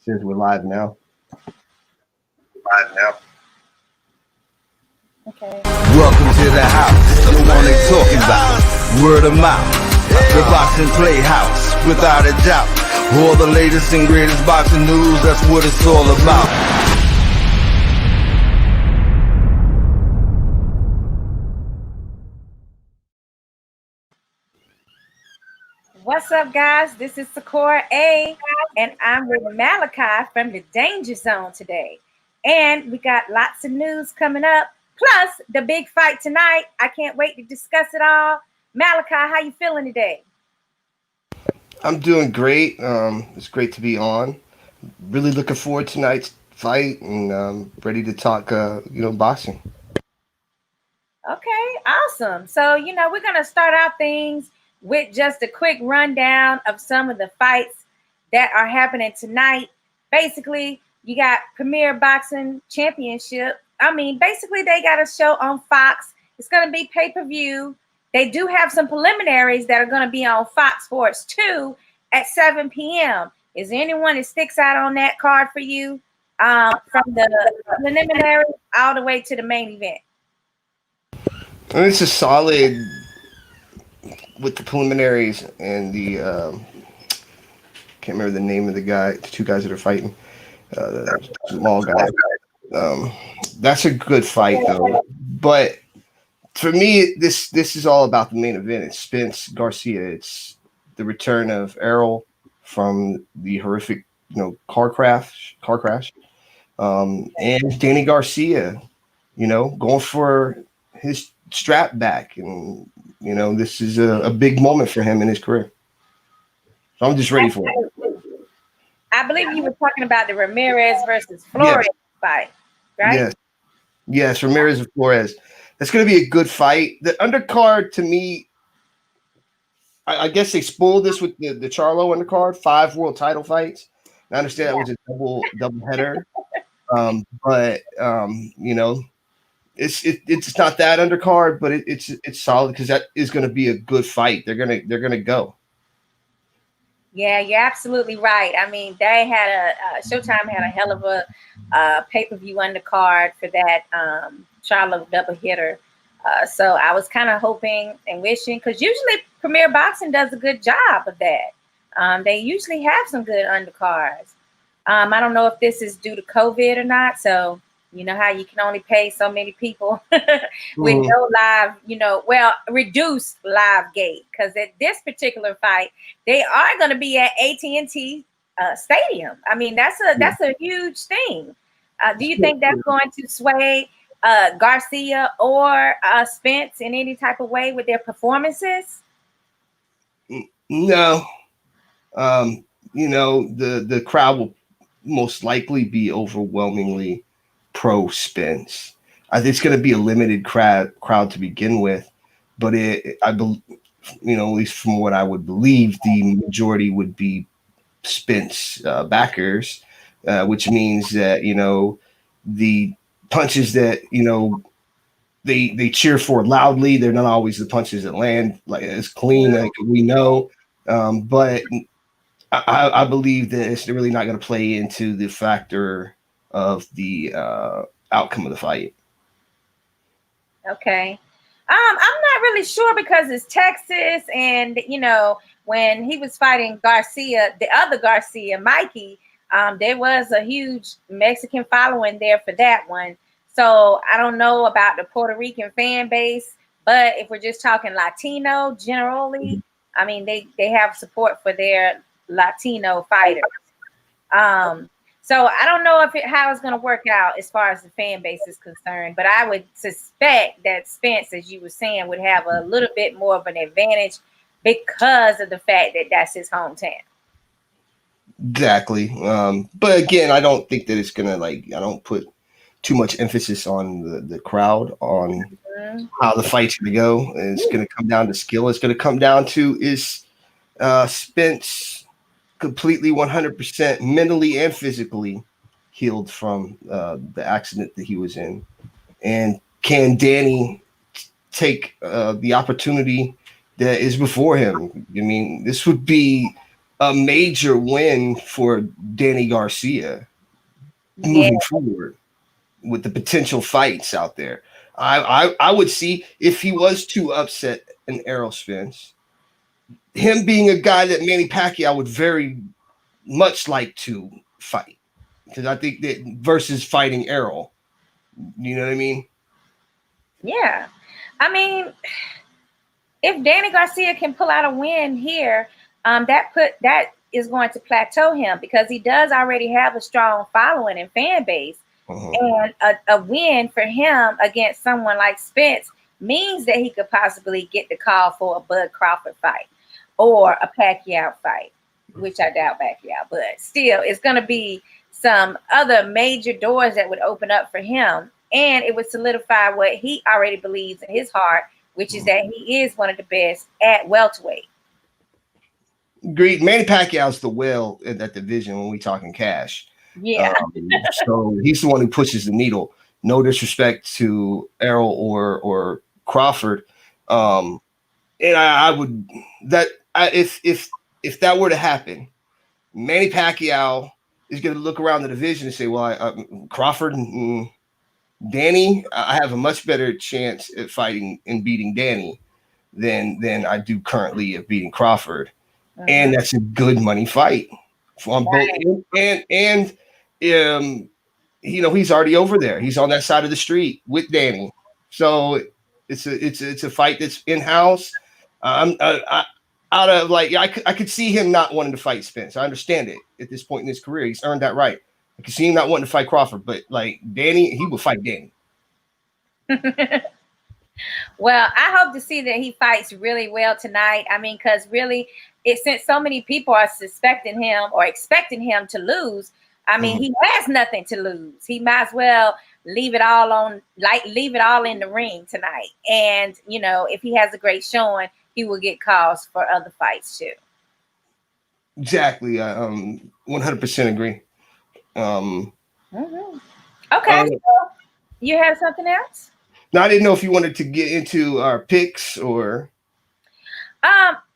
Since we're live now. Okay. Welcome to the house, the one they talking about. Word of mouth, the boxing playhouse, without a doubt. All the latest and greatest boxing news, that's what it's all about. What's up, guys? This is Sakura A, and I'm with Malachi from the Danger Zone today. And we got lots of news coming up, plus the big fight tonight. I can't wait to discuss it all. Malachi, how you feeling today? I'm doing great. It's great to be on. Really looking forward to tonight's fight, and ready to talk, boxing. Okay, awesome. So, we're going to start out things with just a quick rundown of some of the fights that are happening tonight. Basically, you got Premier Boxing Championship. Basically, they got a show on Fox. It's going to be pay-per-view. They do have some preliminaries that are going to be on Fox Sports 2 at 7 p.m. Is there anyone that sticks out on that card for you from the preliminary all the way to the main event? And it's a solid with the preliminaries and the can't remember the name of the guy, the two guys that are fighting. The small guy. That's a good fight though. But for me, this is all about the main event. It's SpenceGarcia. It's the return of Errol from the horrific, car crash. And Danny Garcia, going for his strap back, and this is a big moment for him in his career. So I'm just ready for it. I believe you were talking about the Ramirez versus Flores fight, right? Yes, Ramirez and Flores. That's going to be a good fight. The undercard, to me, I guess they spoiled this with the Charlo undercard, 5 world title fights. I understand that was a double header, but it's not that undercard, but it's solid because that is going to be a good fight. They're gonna go. Yeah, you're absolutely right. They had Showtime had a hell of a pay-per-view undercard for that Charlo double hitter. So I was kind of hoping and wishing, because usually Premier Boxing does a good job of that. They usually have some good undercards. I don't know if this is due to COVID or not. So you know how you can only pay so many people with no live, reduced live gate. Because at this particular fight, they are going to be at AT&T Stadium. That's a huge thing. Do you think that's going to sway Garcia or Spence in any type of way with their performances? No. The crowd will most likely be overwhelmingly pro Spence. I think it's going to be a limited crowd to begin with, but at least from what I would believe, the majority would be Spence backers, which means that the punches that they cheer for loudly, they're not always the punches that land like as clean, like we know. But I believe that it's really not going to play into the factor of the outcome of the fight. Okay. I'm not really sure because it's Texas, and when he was fighting Garcia, the other Garcia, Mikey, there was a huge Mexican following there for that one. So I don't know about the Puerto Rican fan base, but if we're just talking Latino generally, they have support for their Latino fighters. So I don't know how it's going to work out as far as the fan base is concerned, but I would suspect that Spence, as you were saying, would have a little bit more of an advantage because of the fact that that's his hometown. Exactly. But again, I don't think that it's going to I don't put too much emphasis on the crowd, on how the fight's going to go. And it's going to come down to skill. It's going to come down to is Spence completely 100% mentally and physically healed from the accident that he was in, and can Danny take the opportunity that is before him? This would be a major win for Danny Garcia moving forward with the potential fights out there. I would see if he was to upset an Errol Spence, him being a guy that Manny Pacquiao would very much like to fight, because I think that versus fighting Errol, you know what I mean? Yeah, I mean, if Danny Garcia can pull out a win here, that is going to plateau him, because he does already have a strong following and fan base. And a win for him against someone like Spence means that he could possibly get the call for a Bud Crawford fight or a Pacquiao fight, which I doubt Pacquiao, but still, it's going to be some other major doors that would open up for him, and it would solidify what he already believes in his heart, which is that he is one of the best at welterweight. Agreed. Manny Pacquiao's the whale in that division when we talking cash. Yeah. So he's the one who pushes the needle. No disrespect to Errol or Crawford. And I would if that were to happen, Manny Pacquiao is going to look around the division and say, "Well, Crawford and Danny, I have a much better chance at fighting and beating Danny than I do currently of beating Crawford." And that's a good money fight on both. And he's already over there. He's on that side of the street with Danny. So it's a fight that's in house. I could see him not wanting to fight Spence. I understand it at this point in his career. He's earned that right. I could see him not wanting to fight Crawford, but like Danny, he would fight Danny. Well, I hope to see that he fights really well tonight. I mean, because really, since so many people are suspecting him or expecting him to lose, I mean, he has nothing to lose. He might as well leave it all in the ring tonight. And, if he has a great showing, he will get calls for other fights too. Exactly. 100% agree. Okay. So you have something else? No, I didn't know if you wanted to get into our picks or.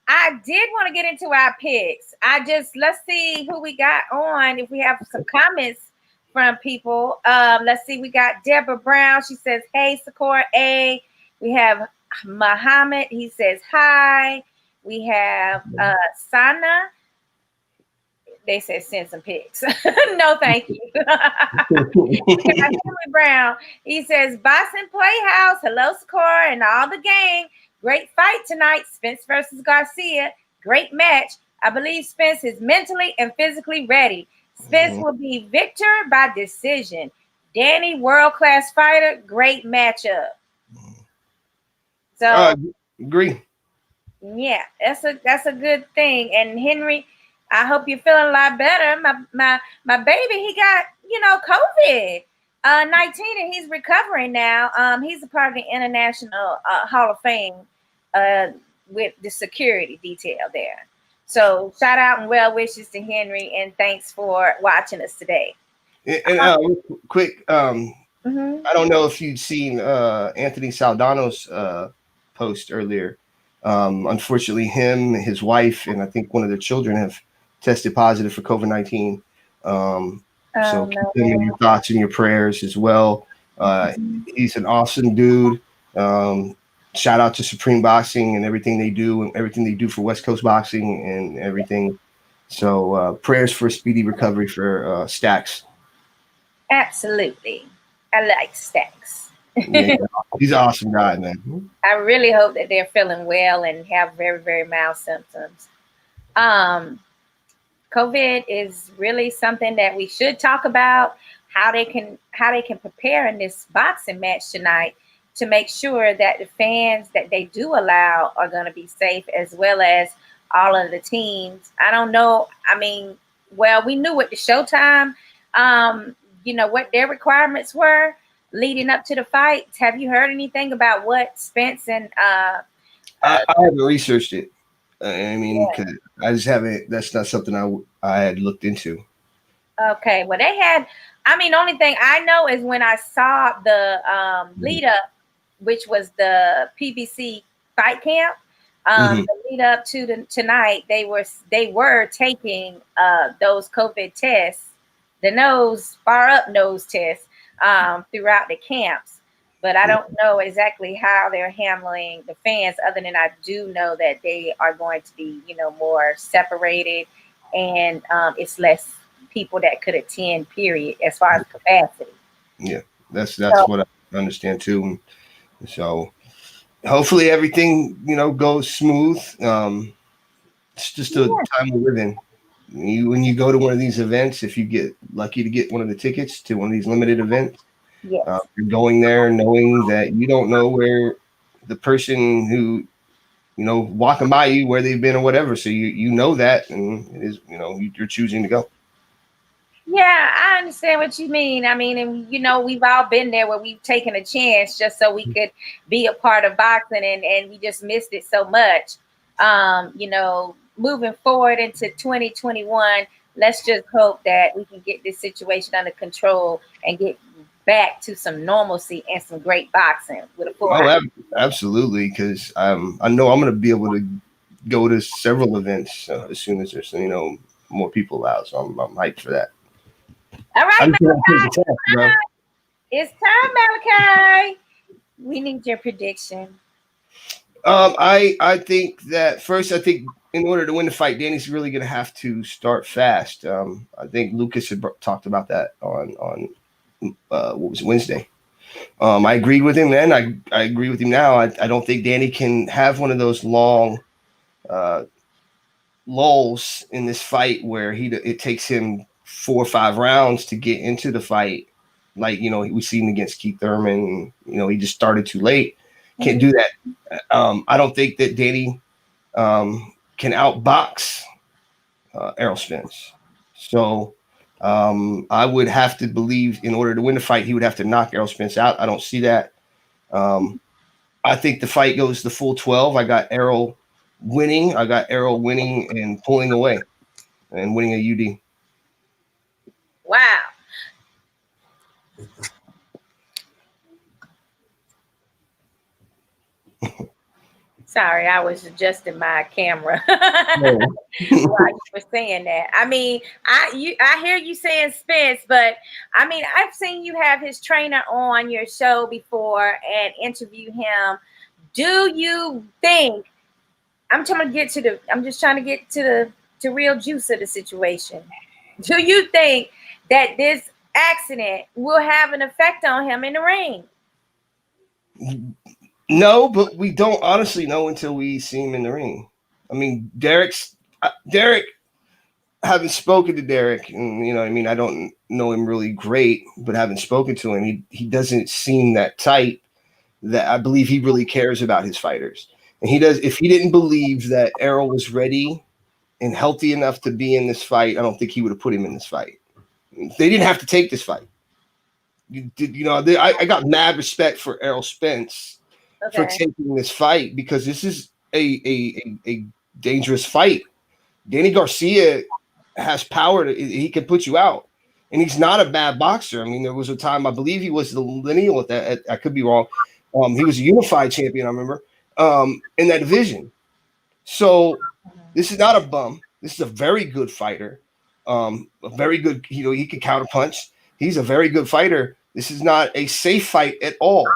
I did want to get into our picks. Let's see who we got on. If we have some comments from people, let's see. We got Deborah Brown. She says, "Hey, Sakura A." We have Muhammad. He says, "Hi." We have Sana. They said send some pics. No, thank you. Henry Brown. He says, Boston Playhouse. Hello, Sakura and all the gang. Great fight tonight. Spence versus Garcia. Great match. I believe Spence is mentally and physically ready. Spence will be victor by decision. Danny, world-class fighter. Great matchup. So agree. Yeah, that's a good thing. And Henry, I hope you're feeling a lot better. My baby, he got, COVID-19 and he's recovering now. He's a part of the International Hall of Fame with the security detail there. So shout out and well wishes to Henry, and thanks for watching us today. And quick, I don't know if you'd seen Anthony Saldano's post earlier. Unfortunately, him, his wife, and I think one of their children have tested positive for COVID-19. So keep them in your thoughts and your prayers as well. He's an awesome dude. Shout out to Supreme Boxing and everything they do for West Coast Boxing and everything. So prayers for a speedy recovery for Stacks. Absolutely. I like Stacks. Yeah, he's an awesome guy, man. I really hope that they're feeling well and have very, very mild symptoms. COVID is really something that we should talk about, how they can prepare in this boxing match tonight to make sure that the fans that they do allow are going to be safe, as well as all of the teams. I don't know. I mean, well, we knew what the Showtime, what their requirements were leading up to the fights. Have you heard anything about what Spence and I haven't researched it. I mean, I just haven't. That's not something I had looked into. Okay, well, they had. I mean, the only thing I know is when I saw the lead up, which was the PBC fight camp. The lead up to tonight, they were taking those COVID tests, the far up nose tests, throughout the camps. But I don't know exactly how they're handling the fans, other than I do know that they are going to be, more separated, and it's less people that could attend, period, as far as capacity. Yeah, that's what I understand too. So hopefully everything, goes smooth. It's just a time we live in. When you go to one of these events, if you get lucky to get one of the tickets to one of these limited events, yes. You're going there knowing that you don't know where the person who, walking by you, where they've been or whatever. So you know that, and it is, you're choosing to go. Yeah, I understand what you mean. I mean, and we've all been there where we've taken a chance just so we could be a part of boxing, and we just missed it so much. Moving forward into 2021, let's just hope that we can get this situation under control and get back to some normalcy and some great boxing with a full. Oh, absolutely, because I know I'm going to be able to go to several events as soon as there's more people out. So I'm hyped for that. All right, Malachi. It's time, Malachi. We need your prediction. I think that first, in order to win the fight, Danny's really going to have to start fast. I think Lucas had talked about that on what was it, Wednesday. I agreed with him then. I agree with him now. I don't think Danny can have one of those long lulls in this fight where it takes him 4 or 5 rounds to get into the fight. Like, we've seen against Keith Thurman, he just started too late. Can't do that. I don't think that Danny can outbox Errol Spence. So I would have to believe in order to win the fight, he would have to knock Errol Spence out. I don't see that. I think the fight goes the full 12. I got Errol winning. And pulling away and winning a UD. Wow. Sorry, I was adjusting my camera while you were saying that. I mean, I hear you saying Spence, but I mean, I've seen you have his trainer on your show before and interview him. Do you think I'm just trying to get to the real juice of the situation. Do you think that this accident will have an effect on him in the ring? No, but we don't honestly know until we see him in the ring. I mean, Derek, having spoken to Derek, and I don't know him really great, but having spoken to him, he doesn't seem that type that I believe he really cares about his fighters. And he does. If he didn't believe that Errol was ready and healthy enough to be in this fight, I don't think he would have put him in this fight. They didn't have to take this fight. I got mad respect for Errol Spence for taking this fight, because this is a dangerous fight. Danny Garcia has power he can put you out, and he's not a bad boxer. I mean, there was a time I believe he was the lineal at that. I could be wrong. He was a unified champion, I remember, in that division. So this is not a bum. This is a very good fighter. A very good, he can counterpunch. He's a very good fighter. This is not a safe fight at all.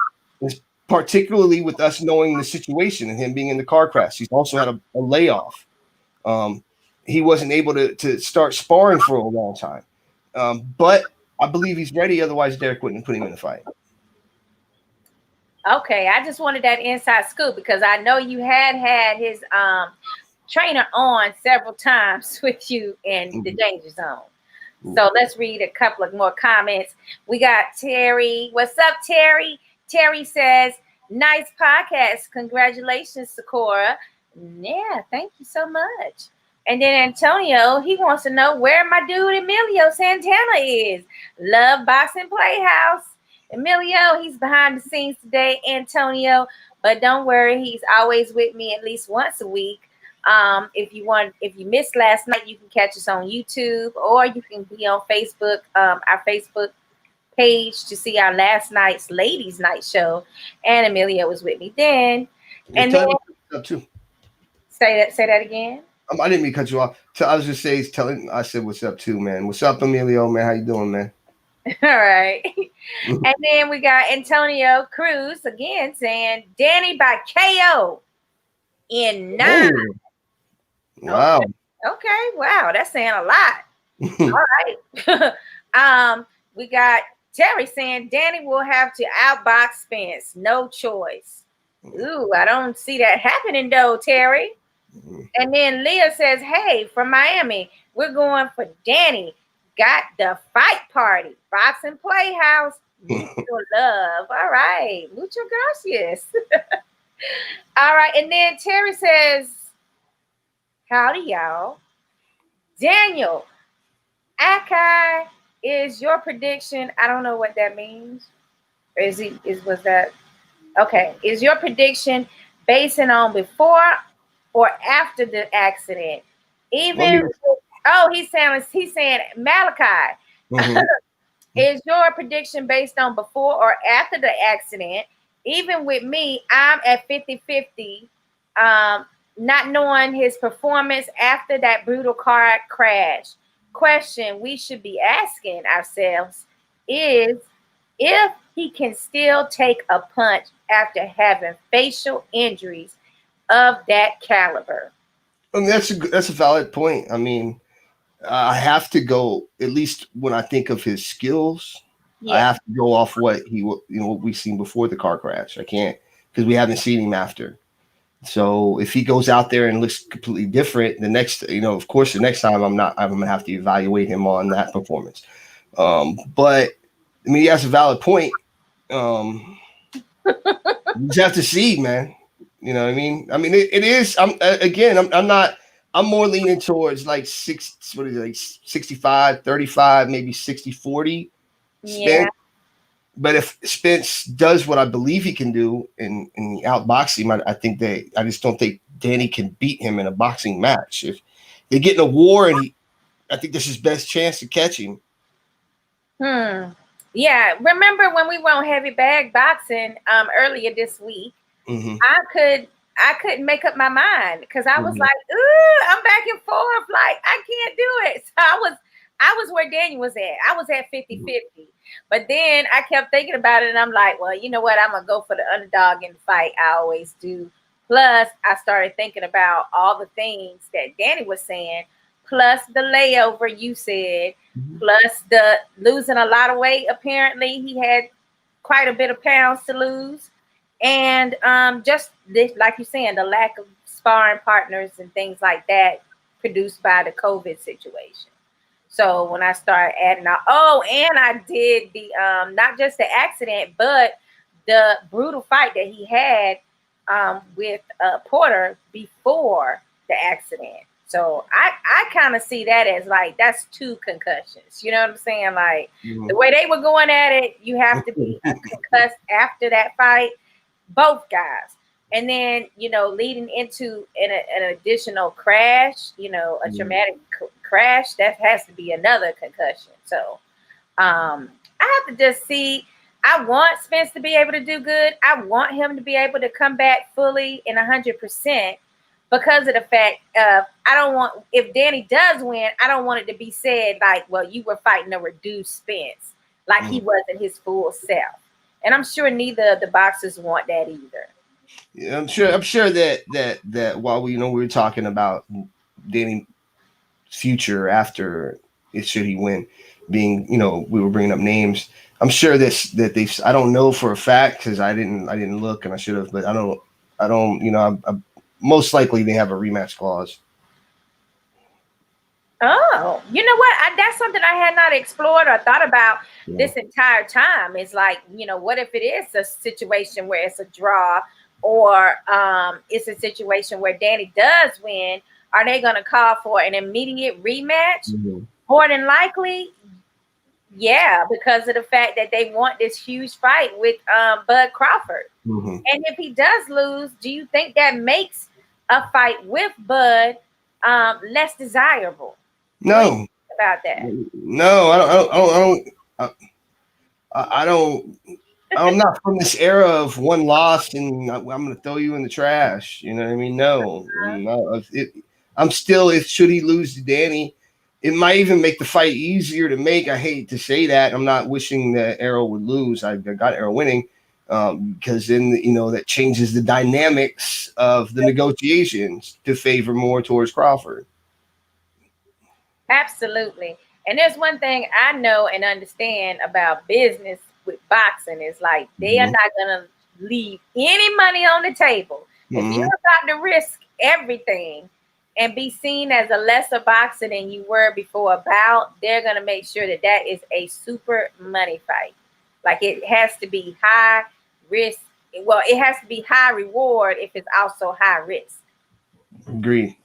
Particularly with us knowing the situation and him being in the car crash. He's also had a layoff. He wasn't able to start sparring for a long time. But I believe he's ready. Otherwise, Derek wouldn't put him in the fight. Okay, I just wanted that inside scoop because I know you had his trainer on several times with you in the danger zone. So let's read a couple of more comments. We got Terry. What's up, Terry? Terry says, nice podcast. Congratulations, Sakura. Yeah, thank you so much. And then Antonio, he wants to know where my dude Emilio Santana is. Love Boxing Playhouse. Emilio, he's behind the scenes today, Antonio. But don't worry, he's always with me at least once a week. If you missed last night, you can catch us on YouTube, or you can be on Facebook, our Facebook page, to see our last night's ladies' night show. And Emilio was with me then. And then, too. Say that again. I didn't mean to cut you off. I was just I said, what's up too, man? What's up, Emilio, man? How you doing, man? All right. And then we got Antonio Cruz again saying Danny by KO in 9. Oh, wow. Okay. Wow. That's saying a lot. All right. We got Terry saying Danny will have to outbox Spence. No choice. Ooh, I don't see that happening though, Terry. And then Leah says, hey, from Miami, we're going for Danny. Got the fight party. Boxing Playhouse. Mutual love. All right. Muchas gracias. All right. And then Terry says, howdy, y'all. Daniel, Akai is your prediction. I don't know what that means. Was that okay? Is your prediction basing on before or after the accident? He's saying Malachi. Mm-hmm. Is your prediction based on before or after the accident? Even with me, I'm at 50-50. Not knowing his performance after that brutal car crash. Question we should be asking ourselves is if he can still take a punch after having facial injuries of that caliber. I mean, that's a valid point. I mean, I have to go, at least when I think of his skills, I have to go off what what we've seen before the car crash. I can't, because we haven't seen him after. So if he goes out there and looks completely different, the next time I'm gonna have to evaluate him on that performance. But I mean, he has a valid point. You just have to see, man. You know what I mean? I mean, it is. I'm more leaning towards like 65, 35, maybe 60-40 Spence. But if Spence does what I believe he can do and outbox him, I just don't think Danny can beat him in a boxing match. If they get in a war, I think this is his best chance to catch him. Yeah. Remember when we were on heavy bag boxing earlier this week? Mm-hmm. I couldn't make up my mind because I was like, ooh, I'm back and forth. Like, I can't do it. So I was where Daniel was at. I was at 50-50. But then I kept thinking about it and I'm like, well, you know what? I'm going to go for the underdog in the fight. I always do. Plus, I started thinking about all the things that Danny was saying, plus the layover you said, plus the losing a lot of weight. Apparently, he had quite a bit of pounds to lose. And just this, like you're saying, the lack of sparring partners and things like that produced by the COVID situation. So when I started adding out, and I did the not just the accident, but the brutal fight that he had with Porter before the accident. So I kind of see that as like that's 2 concussions. You know what I'm saying? Like the way they were going at it, you have to be concussed after that fight. Both guys. And then, leading into an additional crash, a traumatic crash, that has to be another concussion. So I have to just see. I want Spence to be able to do good. I want him to be able to come back fully and 100% because of the fact of I don't want, if Danny does win, I don't want it to be said like, well, you were fighting a reduced Spence, like he wasn't his full self. And I'm sure neither of the boxers want that either. Yeah, I'm sure that while we were talking about Danny's future after should he win, being we were bringing up names. I'm sure that they. I don't know for a fact because I didn't look and I should have, but I don't. I'm most likely they have a rematch clause. Oh, you know what? That's something I had not explored or thought about this entire time. It's like, what if it is a situation where it's a draw or it's a situation where Danny does win? Are they going to call for an immediate rematch? More than likely, yeah, because of the fact that they want this huge fight with Bud Crawford. And if he does lose, do you think that makes a fight with Bud less desirable? No. About that. No, I I'm not from this era of one loss and I'm going to throw you in the trash. You know what I mean? No, no. I'm still, if should he lose to Danny, it might even make the fight easier to make. I hate to say that. I'm not wishing that Errol would lose. I got Errol winning because then, that changes the dynamics of the negotiations to favor more towards Crawford. Absolutely. And there's one thing I know and understand about business with boxing is like they are not going to leave any money on the table. If you're about to risk everything and be seen as a lesser boxer than you were before a bout, they're going to make sure that that is a super money fight. Like it has to be high risk. Well, it has to be high reward if it's also high risk. Agreed.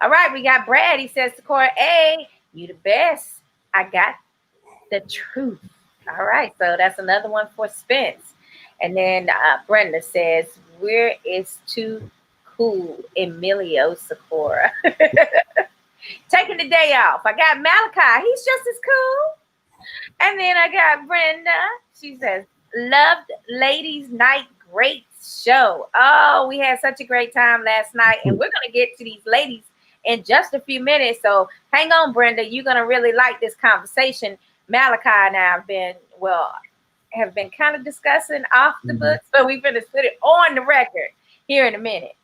All right, we got Brad. He says, Sakura, hey, you the best. I got the truth. All right, so that's another one for Spence. And then Brenda says, where is too cool, Emilio Sakura? Taking the day off. I got Malachi. He's just as cool. And then I got Brenda. She says, loved ladies night. Great show. Oh, we had such a great time last night. And we're going to get to these ladies in just a few minutes. So hang on, Brenda. You're going to really like this conversation. Malachi and I have been kind of discussing off the books, but we're going to put it on the record here in a minute.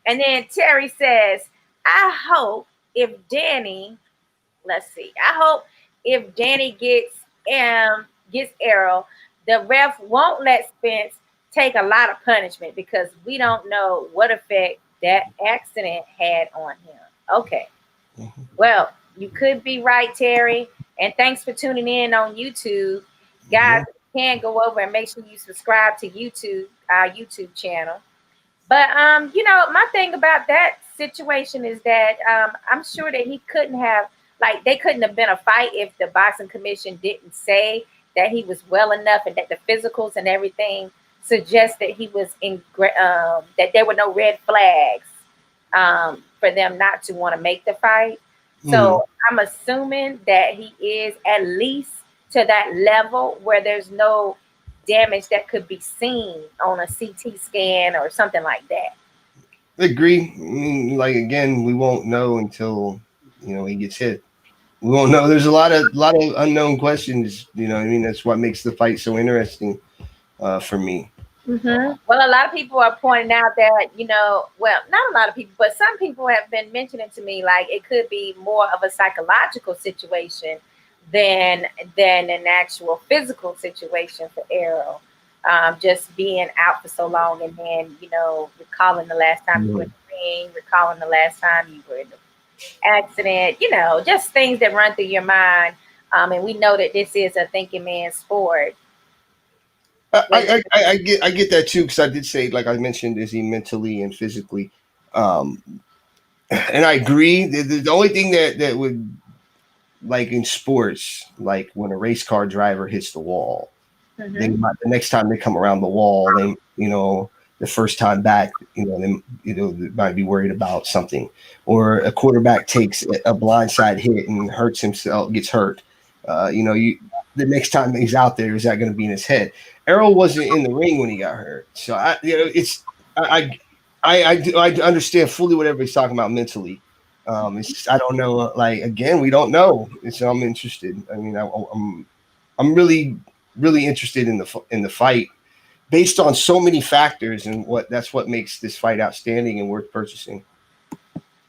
And then Terry says, I hope if Danny gets Errol, the ref won't let Spence take a lot of punishment because we don't know what effect that accident had on him. Okay. Well, you could be right, Terry. And thanks for tuning in on YouTube. Guys, you can go over and make sure you subscribe to our YouTube channel. But, my thing about that situation is that I'm sure that he couldn't have, they couldn't have been a fight if the boxing commission didn't say that he was well enough and that the physicals and everything suggest that he was that there were no red flags for them not to want to make the fight. So I'm assuming that he is at least to that level where there's no damage that could be seen on a CT scan or something like that. Agree. I mean, again, we won't know until he gets hit. We won't know. There's a lot of unknown questions. That's what makes the fight so interesting for me. Well, a lot of people are pointing out that, not a lot of people, but some people have been mentioning to me, it could be more of a psychological situation than an actual physical situation for Errol. Just being out for so long and then, recalling the last time you were in the ring, recalling the last time you were in the accident, just things that run through your mind. And we know that this is a thinking man's sport. I get that too, because I did say, like I mentioned, is he mentally and physically, and I agree. The only thing that would, in sports, when a race car driver hits the wall, the next time they come around the wall, the first time back, they might be worried about something, or a quarterback takes a blindside hit and hurts himself, gets hurt. The next time he's out there, is that going to be in his head? Errol wasn't in the ring when he got hurt, so I understand fully what everybody's talking about mentally. It's just, I don't know. Again, we don't know, so I'm interested. I mean, I'm really interested in the fight, based on so many factors, and that's what makes this fight outstanding and worth purchasing.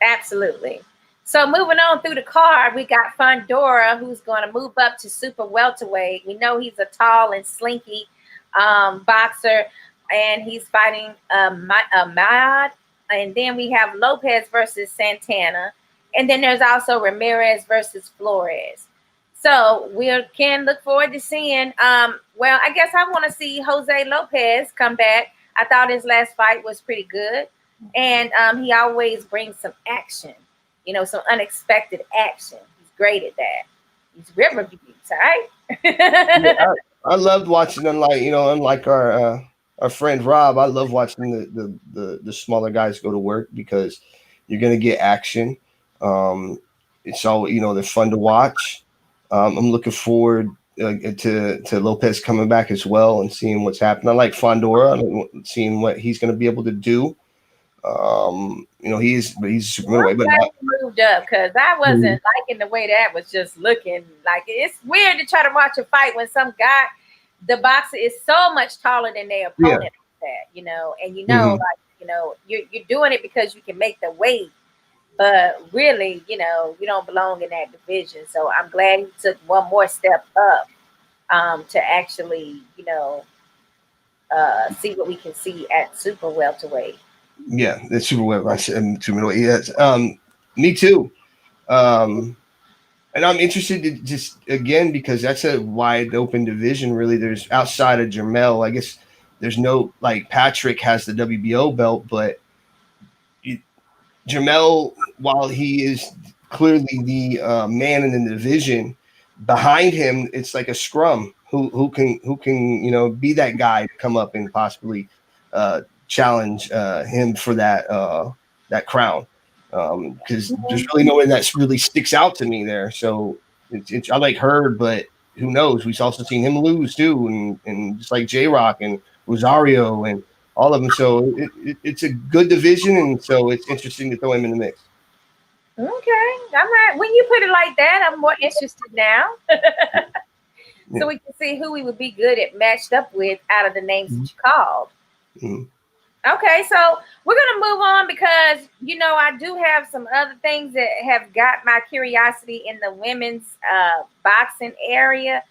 Absolutely. So moving on through the card, we got Fundora, who's going to move up to super welterweight. We know he's a tall and slinky boxer, and he's fighting Ahmad. And then we have Lopez versus Santana. And then there's also Ramirez versus Flores. So we can look forward to seeing, I guess I want to see Jose Lopez come back. I thought his last fight was pretty good. And he always brings some action. Some unexpected action. He's great at that. He's river views, right? I loved watching them. Unlike our friend Rob, I love watching the smaller guys go to work, because you're gonna get action. It's all they're fun to watch. I'm looking forward to Lopez coming back as well and seeing what's happening. I like Fondora, seeing what he's going to be able to do. He's super middleweight, but moved up because I wasn't liking the way that was just looking. Like, it's weird to try to watch a fight when some guy, the boxer, is so much taller than their opponent. Like that, and you're doing it because you can make the weight, but really, you don't belong in that division. So I'm glad he took one more step up to actually, see what we can see at super welterweight. Yeah, that's super well. I said super middleweight. Yes, me too. And I'm interested to just again because that's a wide open division. Really, there's outside of Jermell. I guess there's no like Patrick has the WBO belt, but Jermell, while he is clearly the man in the division, behind him it's like a scrum who can be that guy to come up and possibly challenge him for that crown, because there's really no one that really sticks out to me there. So I like Hurd, but who knows? We've also seen him lose too, and just like J-Rock and Rosario and all of them. So it's a good division, and so it's interesting to throw him in the mix. Okay, when you put it like that, I'm more interested now. So we can see who we would be good at matched up with out of the names that you called. Okay, so we're going to move on because, I do have some other things that have got my curiosity in the women's boxing area.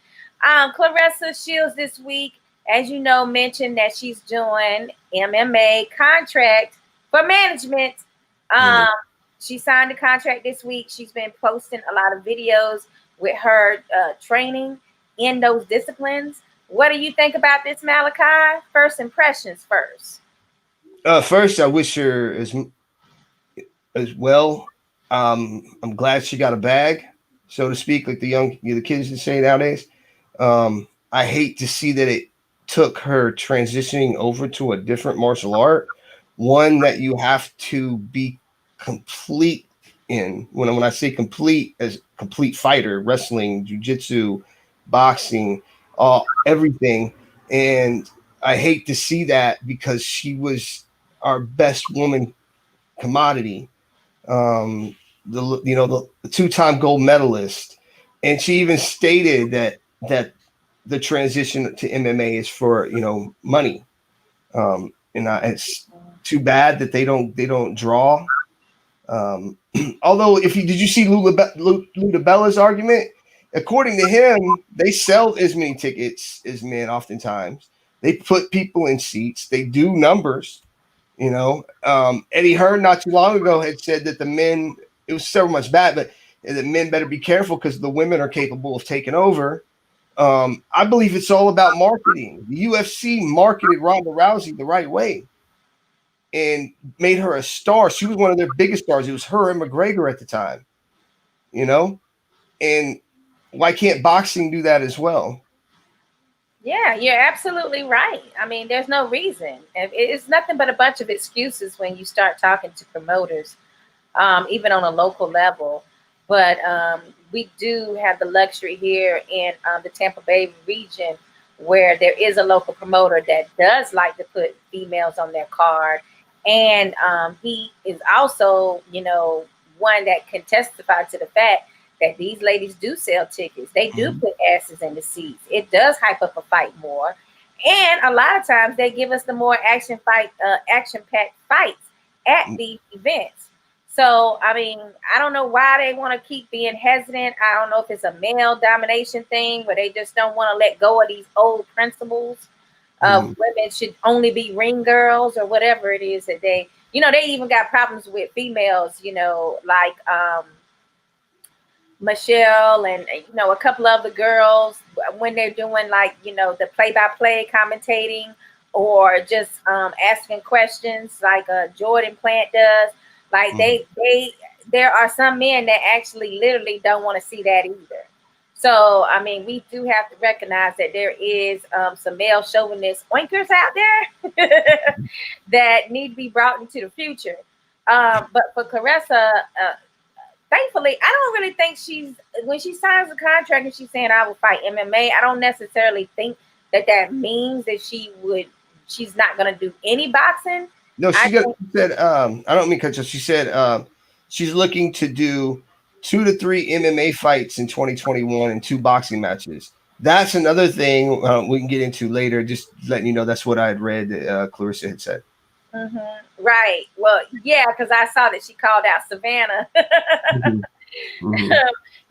Claressa Shields this week, as you know, mentioned that she's doing MMA contract for management. She signed a contract this week. She's been posting a lot of videos with her training in those disciplines. What do you think about this, Malachi? First impressions first. First, I wish her as well. I'm glad she got a bag, so to speak, like the kids say nowadays. I hate to see that it took her transitioning over to a different martial art, one that you have to be complete in. When I say complete, as complete fighter, wrestling, jiu-jitsu, boxing, everything. And I hate to see that because she was our best woman commodity, the two-time gold medalist, and she even stated that the transition to MMA is for money, and it's too bad that they don't draw. Although did you see Luda Bella's argument? According to him, they sell as many tickets as men. Oftentimes, they put people in seats. They do numbers. Eddie Hearn not too long ago had said that the men, it was so much bad, but the men better be careful because the women are capable of taking over. I believe it's all about marketing. The UFC marketed Ronda Rousey the right way and made her a star. She was one of their biggest stars. It was her and McGregor at the time, and why can't boxing do that as well? Yeah, you're absolutely right. I mean, there's no reason. It's nothing but a bunch of excuses when you start talking to promoters, even on a local level. But we do have the luxury here in the Tampa Bay region where there is a local promoter that does like to put females on their card. And he is also, one that can testify to the fact that these ladies do sell tickets. They do put asses in the seats. It does hype up a fight more. And a lot of times they give us the more action-packed fights at these events. So, I mean, I don't know why they want to keep being hesitant. I don't know if it's a male domination thing where they just don't want to let go of these old principles of women should only be ring girls or whatever it is that they even got problems with females, like Michelle and a couple of the girls when they're doing the play-by-play commentating or just asking questions like Jordan Plant does. Like there are some men that actually literally don't want to see that either. So I mean, we do have to recognize that there is some male chauvinist oinkers out there that need to be brought into the future. But for Claressa, thankfully, I don't really think when she signs a contract and she's saying I will fight MMA, I don't necessarily think that means that she's not going to do any boxing. No, she said, I don't mean cut you. She said she's looking to do 2 to 3 MMA fights in 2021 and 2 boxing matches. That's another thing we can get into later. Just letting you know that's what I had read that Claressa had said. Mm-hmm. Right. Well, yeah, because I saw that she called out Savannah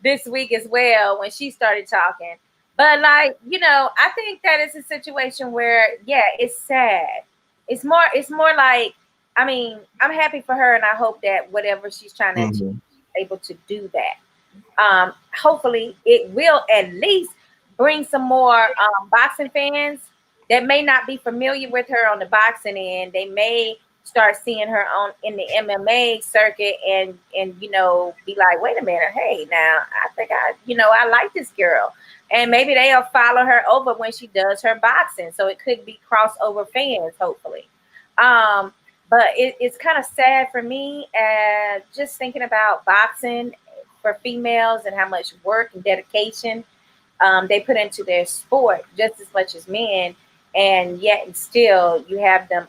this week as well when she started talking. But like, I think that it's a situation where, yeah, it's sad. It's more like, I mean, I'm happy for her and I hope that whatever she's trying to achieve, she's able to do that. Hopefully it will at least bring some more boxing fans that may not be familiar with her on the boxing end. They may start seeing her in the MMA circuit and be like, wait a minute, hey, now I think I like this girl. And maybe they'll follow her over when she does her boxing. So it could be crossover fans, hopefully. But it's kind of sad for me just thinking about boxing for females and how much work and dedication they put into their sport just as much as men. And yet and still you have them,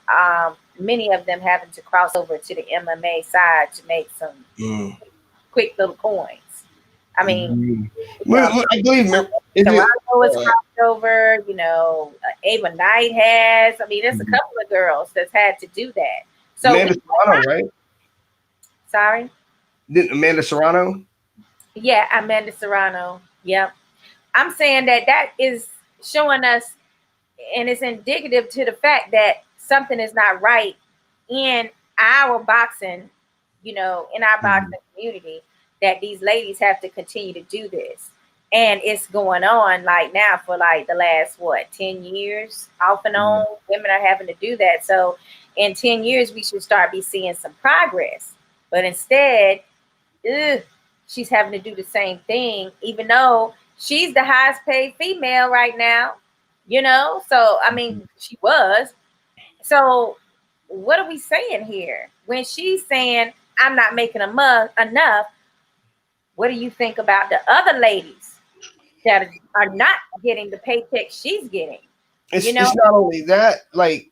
many of them having to cross over to the MMA side to make some quick little coins. I mean, I believe Toronto is crossed over, Ava Knight has. I mean, there's a couple of girls that's had to do that. So Amanda Serrano, right? Sorry? Didn't Amanda Serrano? Yeah, Amanda Serrano. Yep. I'm saying that is showing us, and it's indicative to the fact that something is not right in our boxing, in our boxing community, that these ladies have to continue to do this. And it's going on like now for like the last, 10 years off and on, women are having to do that. So in 10 years, we should start seeing some progress. But instead, she's having to do the same thing, even though she's the highest paid female right now, So, I mean, she was. So what are we saying here? When she's saying, I'm not making enough, what do you think about the other ladies that are not getting the paycheck she's getting? It's not only that, like,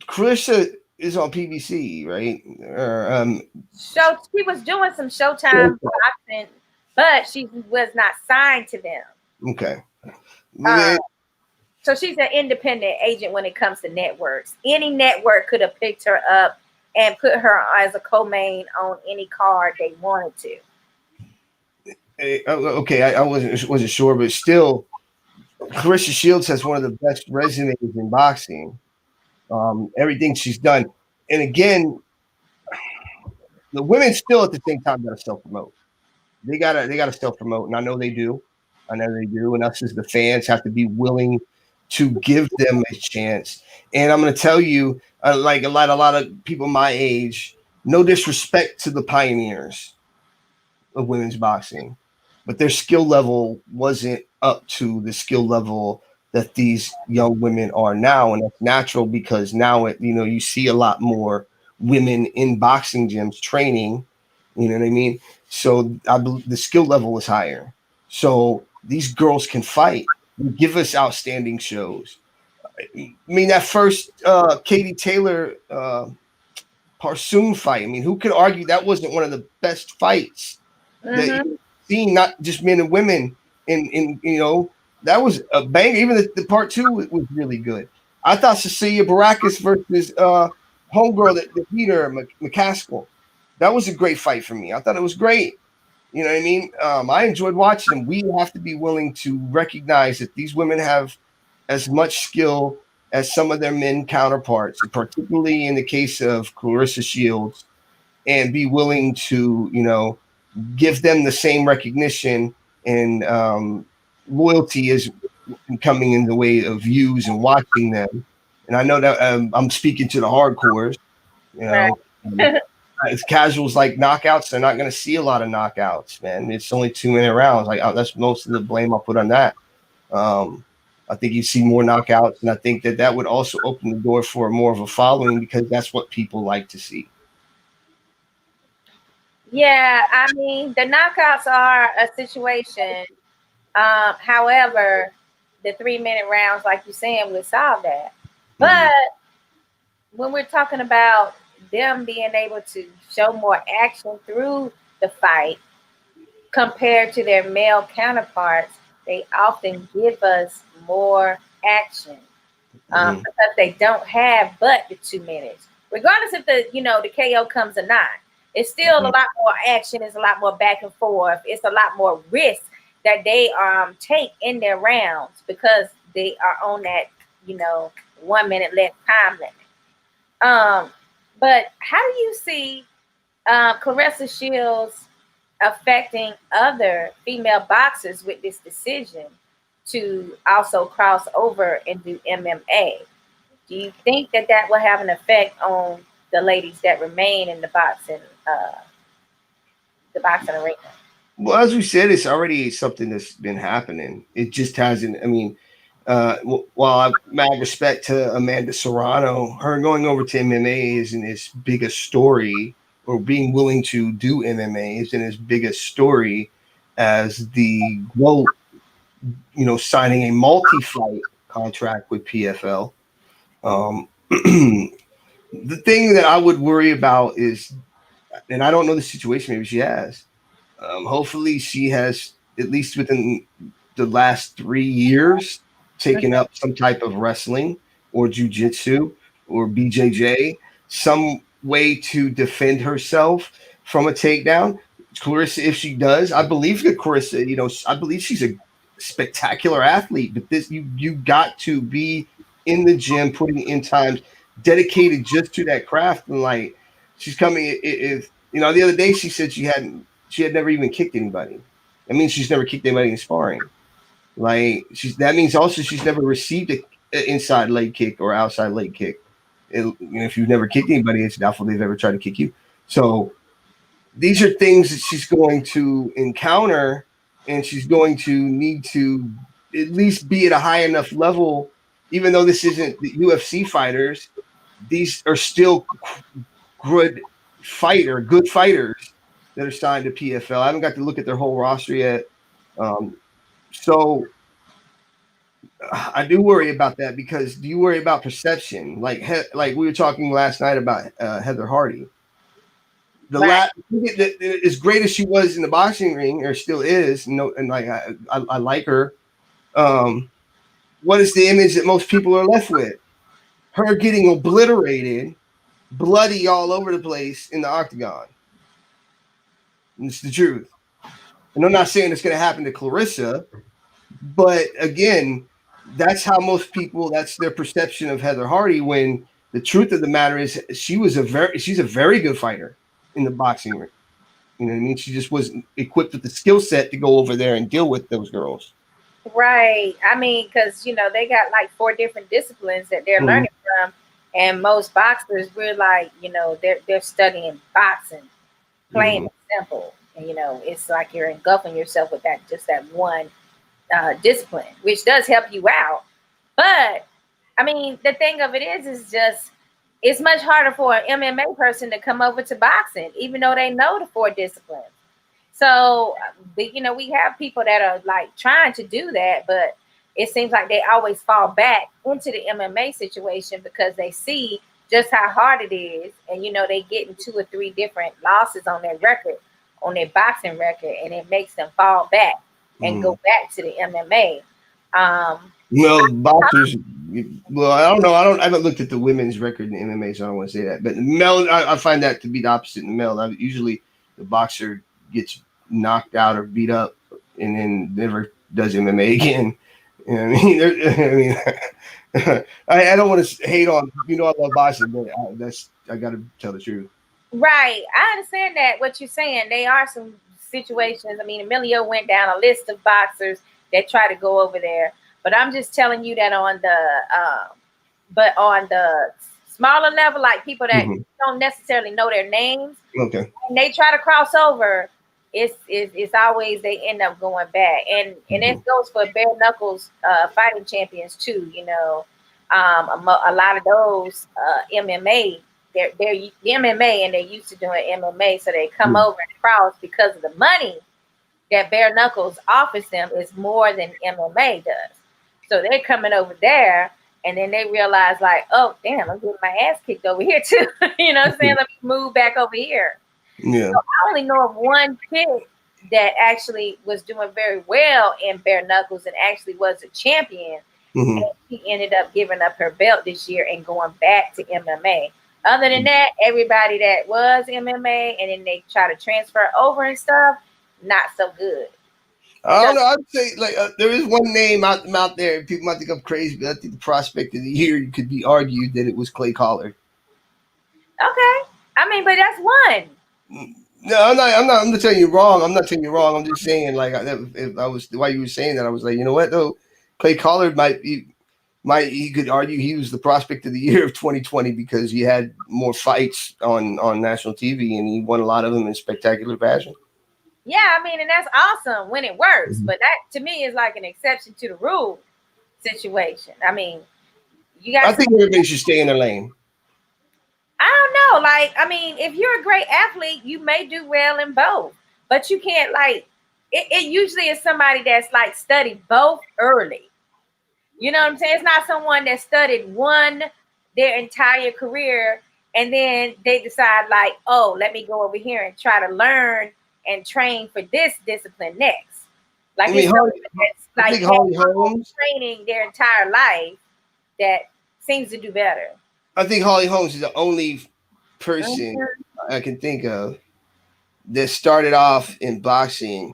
Claressa is on PBC, right? She was doing some Showtime boxing, but she was not signed to them. Okay. So she's an independent agent when it comes to networks. Any network could have picked her up and put her as a co-main on any card they wanted to. Okay, I wasn't sure, but still, Claressa Shields has one of the best resumes in boxing. Everything she's done, and again, the women still at the same time got to self-promote. They gotta self-promote, and I know they do. And us as the fans have to be willing to give them a chance. And I'm going to tell you, like a lot of people my age, no disrespect to the pioneers of women's boxing, but their skill level wasn't up to the skill level that these young women are now. And that's natural because now you see a lot more women in boxing gyms training, you know what I mean? So I believe the skill level is higher. So these girls can fight. They give us outstanding shows. I mean, that first Katie Taylor Parsoon fight. I mean, who could argue that wasn't one of the best fights that you've seen, not just men and women. In that was a bang. Even the part 2 was really good. I thought Cecilia Baracus versus homegirl that beat her, McCaskill. That was a great fight for me. I thought it was great. You know what I mean? I enjoyed watching them. We have to be willing to recognize that these women have as much skill as some of their men counterparts, particularly in the case of Claressa Shields, and be willing to, give them the same recognition and loyalty is coming in the way of views and watching them. And I know that I'm speaking to the hardcores, Right. As casuals like knockouts, they're not going to see a lot of knockouts, man. It's only 2-minute rounds. Like that's most of the blame I'll put on that. I think you see more knockouts, and I think that would also open the door for more of a following because that's what people like to see. Yeah, I mean, the knockouts are a situation. However, the 3-minute rounds, like you're saying, will solve that. But when we're talking about them being able to show more action through the fight compared to their male counterparts, they often give us more action because they don't have but the 2 minutes. Regardless if the KO comes or not, it's still a lot more action. It's a lot more back and forth. It's a lot more risk that they take in their rounds because they are on that 1 minute less time limit. But how do you see Claressa Shields affecting other female boxers with this decision to also cross over and do MMA? Do you think that will have an effect on the ladies that remain in the boxing arena? Well, as we said, it's already something that's been happening. It just hasn't. I mean, while I mad respect to Amanda Serrano, her going over to MMA isn't as big a story, or being willing to do MMA isn't as big a story as the signing a multi-fight contract with PFL. The thing that I would worry about is, and I don't know the situation, maybe she has. Hopefully, she has, at least within the last 3 years, taken up some type of wrestling or jujitsu or BJJ, some way to defend herself from a takedown. Claressa, if she does, I believe that Claressa, I believe she's a spectacular athlete, but you got to be in the gym, putting in times dedicated just to that craft. And like, she's coming, if the other day she said she had never even kicked anybody. That means she's never kicked anybody in sparring. Like, that means also she's never received an inside leg kick or outside leg kick. If you've never kicked anybody, it's doubtful they've ever tried to kick you. So these are things that she's going to encounter, and she's going to need to at least be at a high enough level. Even though this isn't the UFC fighters, these are still good fighters that are signed to PFL. I haven't got to look at their whole roster yet. So I do worry about that, because do you worry about perception? Like we were talking last night about Heather Hardy. As great as she was in the boxing ring, or still is, and like I like her. What is the image that most people are left with? Her getting obliterated, bloody all over the place in the octagon. And it's the truth. And I'm not saying it's going to happen to Claressa, but again, that's how most people, that's their perception of Heather Hardy, when the truth of the matter is she's a very good fighter in the boxing ring. You know what I mean? She just wasn't equipped with the skill set to go over there and deal with those girls. Right. I mean, because, they got like 4 different disciplines that they're learning from. And most boxers, we're like, they're studying boxing, plain and simple. And, it's like you're engulfing yourself with that one discipline, which does help you out. But I mean, the thing of it is just, it's much harder for an MMA person to come over to boxing, even though they know the 4 disciplines. So, we have people that are like trying to do that, but it seems like they always fall back into the MMA situation because they see just how hard it is. And, they get in 2 or 3 different losses on their record, on their boxing record, and it makes them fall back and go back to the MMA. Boxers. Well, I don't know. I haven't looked at the women's record in MMA, so I don't want to say that. But the male, I find that to be the opposite in the male. Usually, the boxer gets knocked out or beat up, and then never does MMA again. You know what I mean? I don't want to hate on. I love boxing, but I got to tell the truth. Right, I understand that what you're saying. There are some situations. I mean, Emilio went down a list of boxers that try to go over there. But I'm just telling you that on the smaller level, like people that don't necessarily know their names, okay, and they try to cross over, it's always they end up going back, and it goes for bare knuckles fighting champions too. A lot of those MMA they're the MMA and they're used to doing MMA, so they come over and cross because of the money that bare knuckles offers them is more than MMA does. So they're coming over there, and then they realize like, oh damn, I'm getting my ass kicked over here too. You know what I'm saying? Let me move back over here. Yeah. So I only know of one kid that actually was doing very well in bare knuckles and actually was a champion. Mm-hmm. And she ended up giving up her belt this year and going back to MMA. Other than that, everybody that was MMA and then they try to transfer over and stuff, not so good. I don't know. I'd say like there is one name out there. People might think I'm crazy, but I think the prospect of the year you could be argued that it was Clay Collard. Okay, I mean, but that's one. No, I'm not telling you wrong. I'm not telling you wrong. I'm just saying like if I was while you were saying that, I was like, you know what though, Clay Collard he could argue he was the prospect of the year of 2020 because he had more fights on national TV and he won a lot of them in spectacular fashion. Yeah, I mean, and that's awesome when it works, but that to me is like an exception to the rule situation. I mean, you guys. I think everybody should stay in their lane. I don't know. Like, I mean, if you're a great athlete, you may do well in both, but you can't like. It usually is somebody that's like studied both early. You know what I'm saying? It's not someone that studied one their entire career and then they decide like, oh, let me go over here and try to learn and train for this discipline next. Like I mean, it's like Holly Holmes training their entire life that seems to do better. I think Holly Holmes is the only person I can think of that started off in boxing,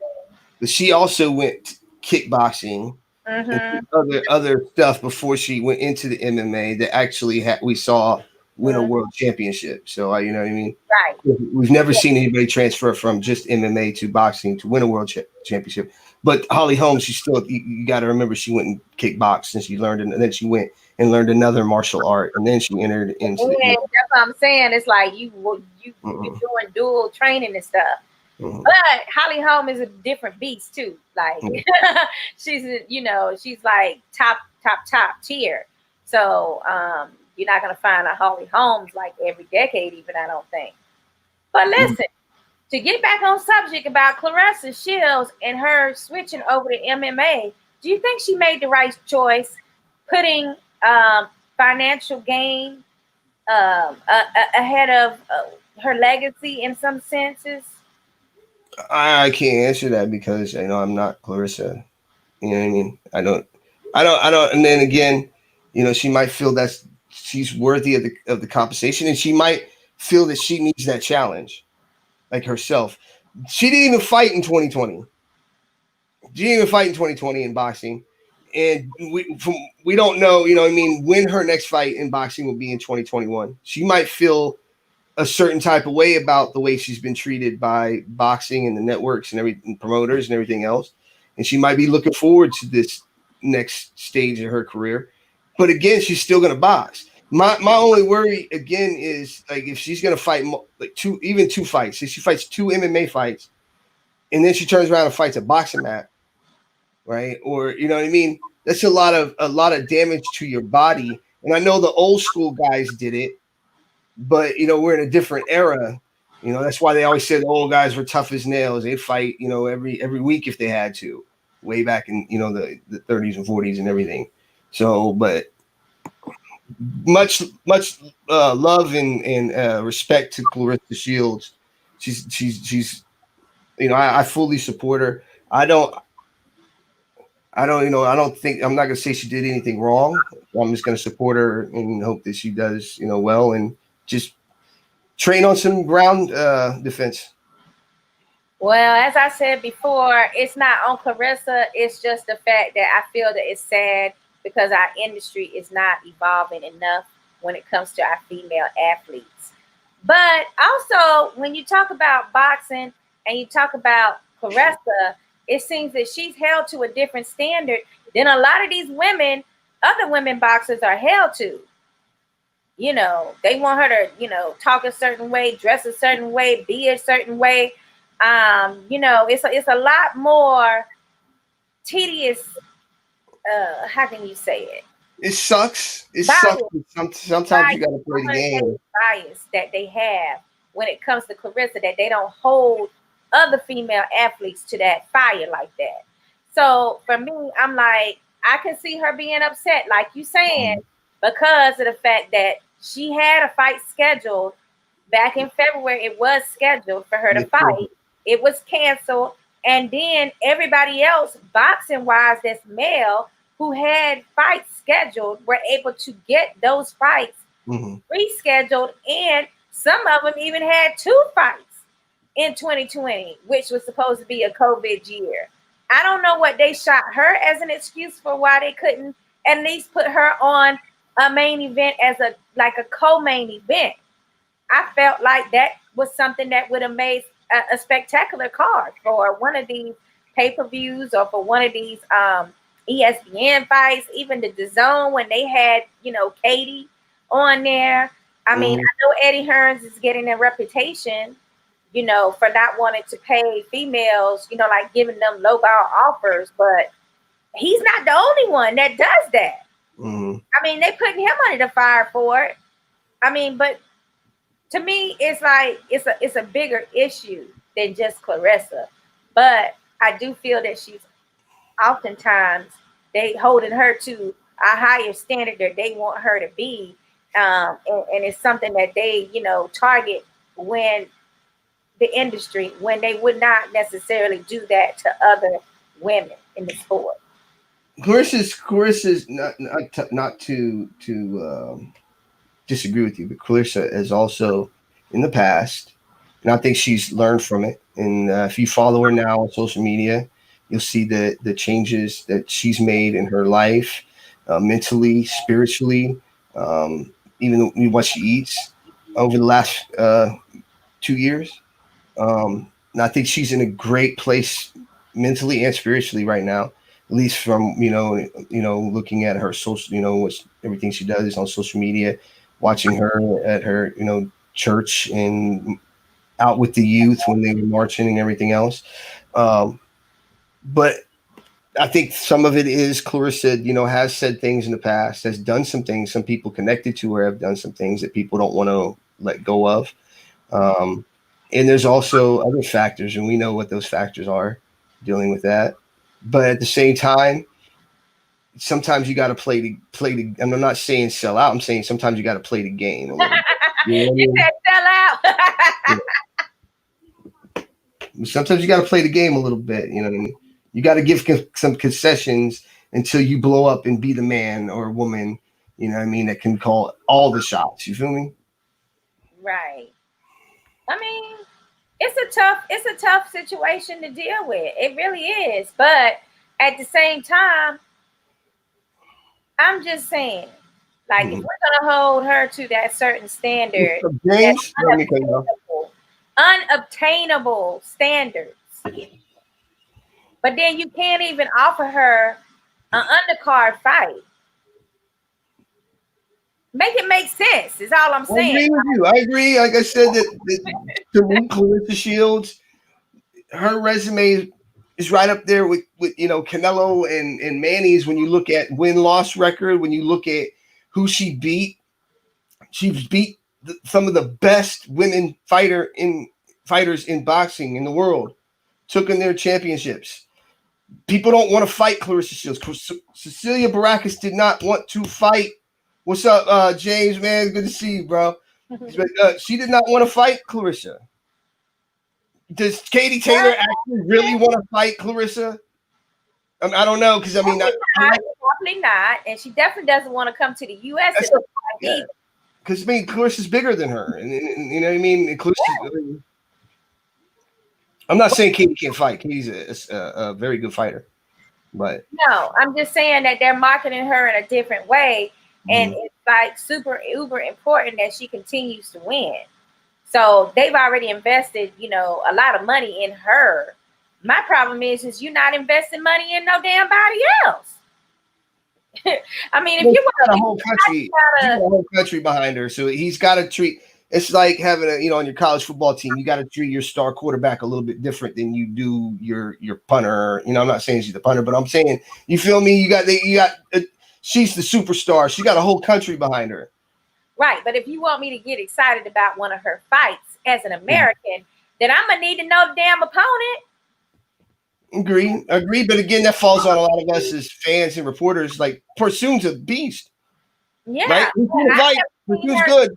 but she also went kickboxing. And other stuff before she went into the MMA that actually we saw win a world championship. So you know what I mean? Right. We've never seen anybody transfer from just MMA to boxing to win a world championship. But Holly Holmes, she still you got to remember she went and kickboxed and she learned, and then she went and learned another martial art, and then she entered into. That's what I'm saying. It's like you doing dual training and stuff. But Holly Holm is a different beast too. Like she's like top tier. So you're not gonna find a Holly Holmes like every decade, even I don't think. But listen, to get back on subject about Claressa Shields and her switching over to MMA, do you think she made the right choice putting financial gain ahead of her legacy in some senses? I can't answer that because I'm not Claressa. You know what I mean? I don't. And then again, she might feel that she's worthy of the compensation, and she might feel that she needs that challenge, like herself. She didn't even fight in 2020. She didn't even fight in 2020 in boxing, and we don't know. You know what I mean? When her next fight in boxing will be in 2021. She might feel a certain type of way about the way she's been treated by boxing and the networks and everything, promoters and everything else. And she might be looking forward to this next stage of her career. But again, she's still going to box. My only worry again is like if she's going to fight like two fights, if she fights 2 MMA fights and then she turns around and fights a boxing match, right? Or, you know what I mean? That's a lot of damage to your body. And I know the old school guys did it, but we're in a different era. That's why they always said the old guys were tough as nails. They'd fight, every week if they had to, way back in the 30s and 40s and everything. So, but much love and respect to Claressa Shields. She's I fully support her. I don't think I'm not gonna say she did anything wrong. I'm just gonna support her and hope that she does well and just train on some ground defense. Well, as I said before, it's not on Claressa. It's just the fact that I feel that it's sad because our industry is not evolving enough when it comes to our female athletes. But also, when you talk about boxing and you talk about Claressa, it seems that she's held to a different standard than a lot of these other women boxers are held to. They want her to, talk a certain way, dress a certain way, be a certain way. It's a lot more tedious. How can you say it? It sucks. It Bias. sucks. Sometimes you got to play the game. Bias that they have when it comes to Claressa, that they don't hold other female athletes to that fire like that. So for me, I'm like, I can see her being upset, like you saying, because of the fact that she had a fight scheduled back in February. It was scheduled for her to fight. It was canceled. And then everybody else, boxing wise, that's male, who had fights scheduled, were able to get those fights rescheduled. And some of them even had 2 fights in 2020, which was supposed to be a COVID year. I don't know what they shot her as an excuse for why they couldn't at least put her on a main event as a co-main event. I felt like that was something that would have made a spectacular card for one of these pay-per-views or for one of these ESPN fights, even the DAZN when they had, Katie on there. I mean, I know Eddie Hearns is getting a reputation, for not wanting to pay females, like giving them lowball offers, but he's not the only one that does that. I mean, they putting him under the fire for it. I mean, but to me, it's like it's a bigger issue than just Claressa. But I do feel that she's oftentimes they holding her to a higher standard that they want her to be, and it's something that they target when the industry, when they would not necessarily do that to other women in the sport. Claressa's not to disagree with you, but Claressa is also in the past, and I think she's learned from it. And if you follow her now on social media, you'll see the changes that she's made in her life, mentally, spiritually, even what she eats over the last 2 years. And I think she's in a great place mentally and spiritually right now, at least from looking at her social, everything she does is on social media, watching her at her church and out with the youth when they were marching and everything else. But I think some of it is Claressa, has said things in the past, has done some things. Some people connected to her have done some things that people don't want to let go of. And there's also other factors, and we know what those factors are dealing with that. But at the same time, sometimes you got to play the. And I'm not saying sell out. I'm saying sometimes you got to play the game a little bit. You said sell out. Sometimes you got to play the game a little bit. You know what I mean? You got to give some concessions until you blow up and be the man or woman. You know what I mean? That can call all the shots. You feel me? Right. I mean, it's a tough situation to deal with. It really is. But at the same time, I'm just saying, like, if we're gonna hold her to that certain standard, James, unobtainable standards, but then you can't even offer her an undercard fight. Make it make sense is all I'm saying. I agree with you. I agree. Like I said, that to me, Claressa Shields, her resume is right up there with Canelo and Manny's. When you look at win-loss record, when you look at who she's beat some of the best women fighters in boxing in the world, took in their championships. People don't want to fight Claressa Shields. Cecilia Baracus did not want to fight. What's up, James, man? Good to see you, bro. She did not want to fight Claressa. Does Katie Taylor actually really want to fight Claressa? I don't know, because probably not, and she definitely doesn't want to come to the U.S. Because Claressa's bigger than her, and you know what I mean. I'm not saying Katie can't fight. Katie's a very good fighter, but no, I'm just saying that they're marketing her in a different way. And it's like super uber important that she continues to win. So they've already invested, a lot of money in her. My problem is you're not investing money in no damn body else. I mean, if you want a whole country behind her, so he's got to treat. It's like having on your college football team, you got to treat your star quarterback a little bit different than you do your punter. I'm not saying she's the punter, but I'm saying, you feel me? You got. she's the superstar. She got a whole country behind her. Right. But if you want me to get excited about one of her fights as an American, then I'm going to need to know the damn opponent. Agree. But again, that falls on a lot of us as fans and reporters. Like, Pursune's a beast. Yeah. Right? Pursune's good.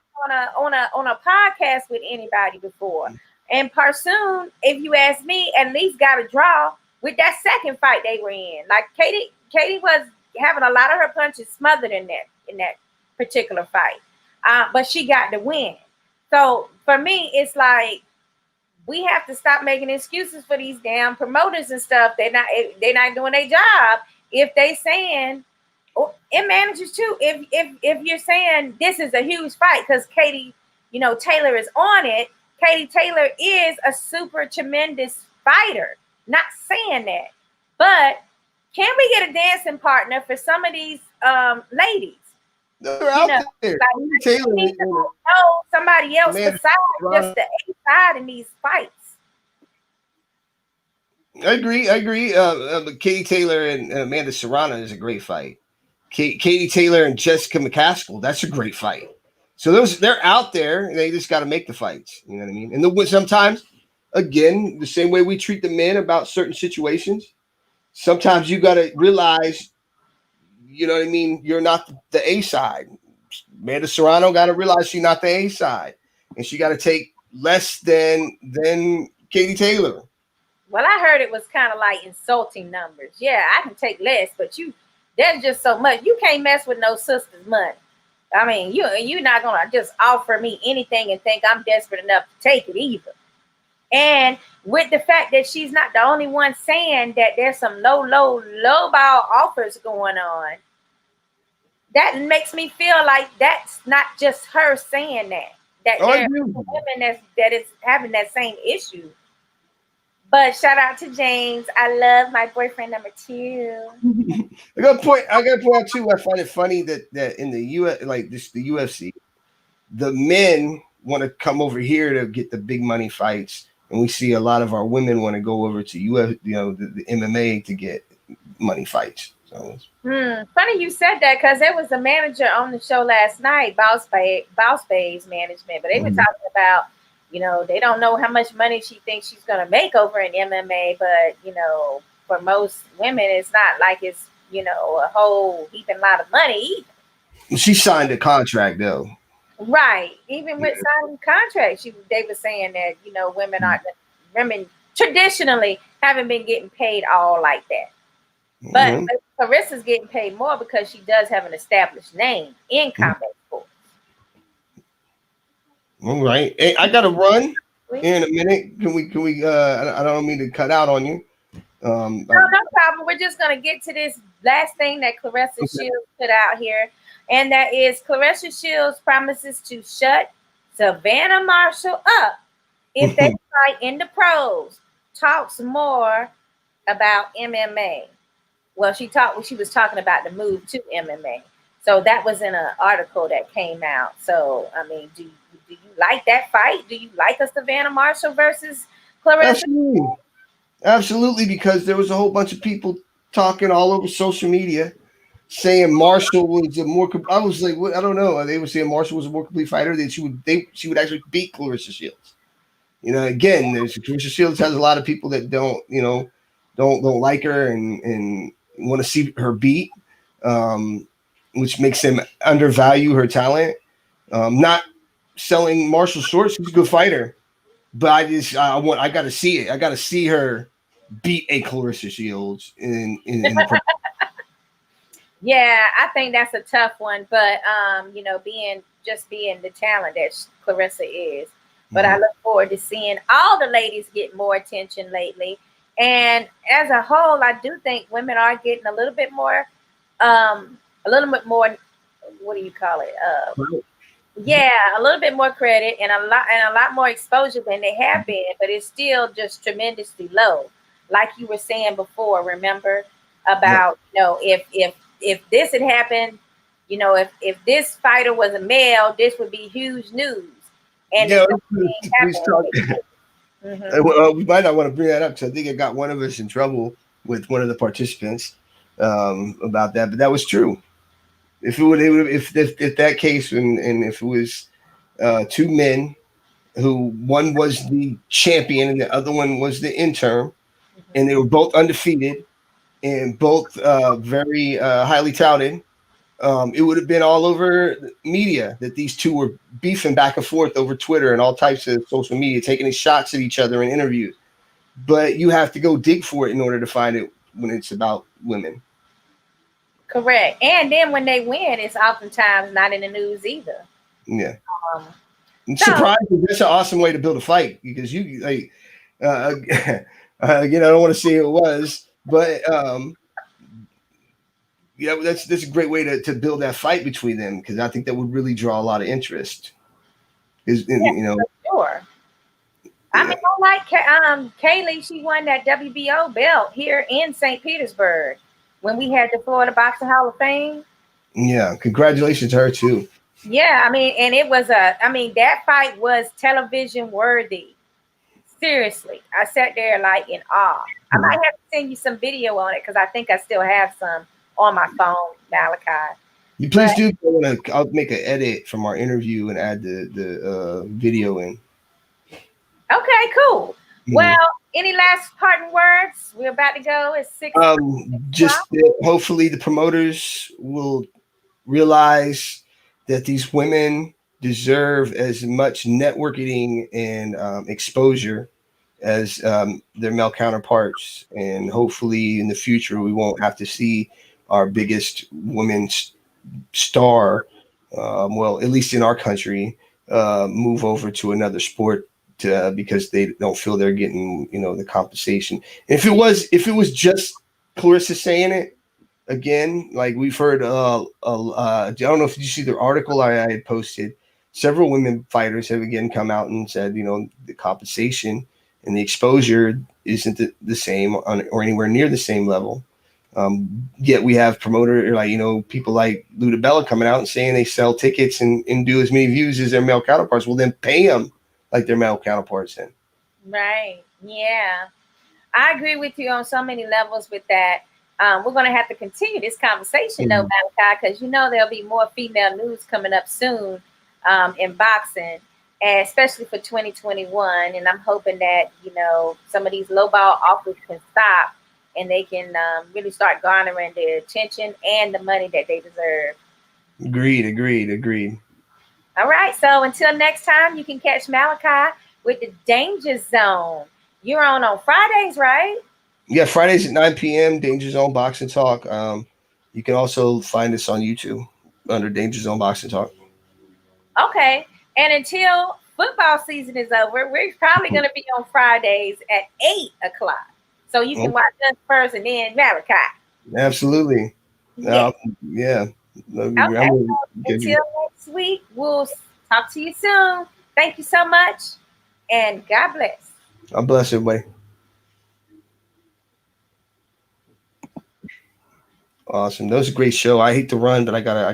On a podcast with anybody before. And Pursume, if you ask me, at least got a draw with that second fight they were in. Like Katie was having a lot of her punches smothered in that particular fight. But she got the win. So for me, it's like we have to stop making excuses for these damn promoters and stuff. They're not doing their job if they saying, and managers too. If you're saying this is a huge fight because Katie, Taylor is on it. Katie Taylor is a super tremendous fighter. Not saying that, but can we get a dancing partner for some of these ladies? They're out there. Like, Taylor, somebody else besides just the A side in these fights. I agree. Katie Taylor and Amanda Serrano is a great fight. Katie Taylor and Jessica McCaskill, that's a great fight. So they're out there, and they just got to make the fights. You know what I mean? And sometimes, again, the same way we treat the men about certain situations, sometimes you got to realize, you know what I mean, you're not the A side. Amanda Serrano got to realize she's not the A side, and she got to take less than Katie Taylor. Well, I heard it was kind of like insulting numbers. Yeah, I can take less, but there's just so much. You can't mess with no sister's money. I mean, you're not gonna just offer me anything and think I'm desperate enough to take it either. And with the fact that she's not the only one saying that there's some low ball offers going on, that makes me feel like that's not just her saying that. That there are women that is having that same issue. But shout out to James. I love my boyfriend number 2. I got to point out too. I find it funny that in the US, like the UFC, the men want to come over here to get the big money fights, and we see a lot of our women want to go over to the MMA to get money fights. So funny you said that because there was a manager on the show last night, Boss Bay's management, but they were talking about. They don't know how much money she thinks she's going to make over in MMA, but, for most women, it's not like it's, a whole heaping lot of money either. She signed a contract, though. Right. Even with signing contracts, they were saying that, women traditionally haven't been getting paid all like that. But Clarissa's getting paid more because she does have an established name in combat sports. All right. Hey, I got to run in a minute. Can we I don't mean to cut out on you. No problem. We're just going to get to this last thing that Claressa Shields put out here. And that is Claressa Shields promises to shut Savannah Marshall up if they fight in the pros. Talks more about MMA. Well, she was talking about the move to MMA. So that was in an article that came out. So, I mean, do you like that fight? Do you like a Savannah Marshall versus Claressa? Absolutely, because there was a whole bunch of people talking all over social media saying Marshall was a more. I was like, what? I don't know. They were saying Marshall was a more complete fighter. That she would actually beat Claressa Shields. Again, Claressa Shields has a lot of people that don't like her and want to see her beat, which makes them undervalue her talent. Not selling Marshall short. She's a good fighter, but I got to see it. I got to see her beat a Claressa Shields in the Yeah, I think that's a tough one, but being the talent that Claressa is. But I look forward to seeing all the ladies get more attention lately. And as a whole, I do think women are getting a little bit more, what do you call it? A little bit more credit and a lot more exposure than they have been, but it's still just tremendously low. Like you were saying before, remember about, if this had happened, if this fighter was a male, this would be huge news. And we might not want to bring that up because I think it got one of us in trouble with one of the participants about that, but that was true. If it would, if that case, and if it was two men who one was the champion and the other one was the interim, and they were both undefeated and both very highly touted. It would have been all over media that these two were beefing back and forth over Twitter and all types of social media, taking shots at each other in interviews. But you have to go dig for it in order to find it when it's about women. Correct. And then when they win, it's oftentimes not in the news either. Yeah. Surprising. That's an awesome way to build a fight because you like again, I don't want to say it was, but yeah, that's a great way to build that fight between them because I think that would really draw a lot of interest. Sure. I mean, I like Kaylee. She won that WBO belt here in St. Petersburg when we had the Florida Boxing Hall of Fame. Yeah, congratulations to her too. Yeah, I mean, and it was that fight was television worthy. Seriously, I sat there like in awe. I might have to send you some video on it because I think I still have some on my phone, Malachi. You please do. I'll make an edit from our interview and add the video in. Okay, cool. Well, any last parting words? We're about to go. It's 6. Just hopefully the promoters will realize that these women deserve as much networking and exposure as their male counterparts, and hopefully in the future we won't have to see our biggest women's star, well, at least in our country, move over to another sport because they don't feel they're getting, the compensation. And if it was just Claressa saying it, again, like we've heard, I don't know if you see the article I had posted. Several women fighters have again come out and said, the compensation and the exposure isn't the same or anywhere near the same level. Yet we have people like Ludabella coming out and saying they sell tickets and do as many views as their male counterparts. Well, then pay them like their male counterparts then. Right. Yeah. I agree with you on so many levels with that. We're going to have to continue this conversation, though, Malachi, because there'll be more female news coming up soon in boxing, and especially for 2021. And I'm hoping that, some of these lowball offers can stop and they can really start garnering the attention and the money that they deserve. Agreed. All right. So until next time, you can catch Malachi with the Danger Zone. You're on Fridays, right? Yeah, Fridays at 9 p.m. Danger Zone Boxing Talk. You can also find us on YouTube under Danger Zone Boxing Talk. Okay. And until football season is over, we're probably going to be on Fridays at 8 o'clock. So you can watch us first and then Malachi. Absolutely. Yeah. Okay. Until next week, we'll talk to you soon. Thank you so much. And God bless. God bless everybody. Awesome. That was a great show. I hate to run, but I gotta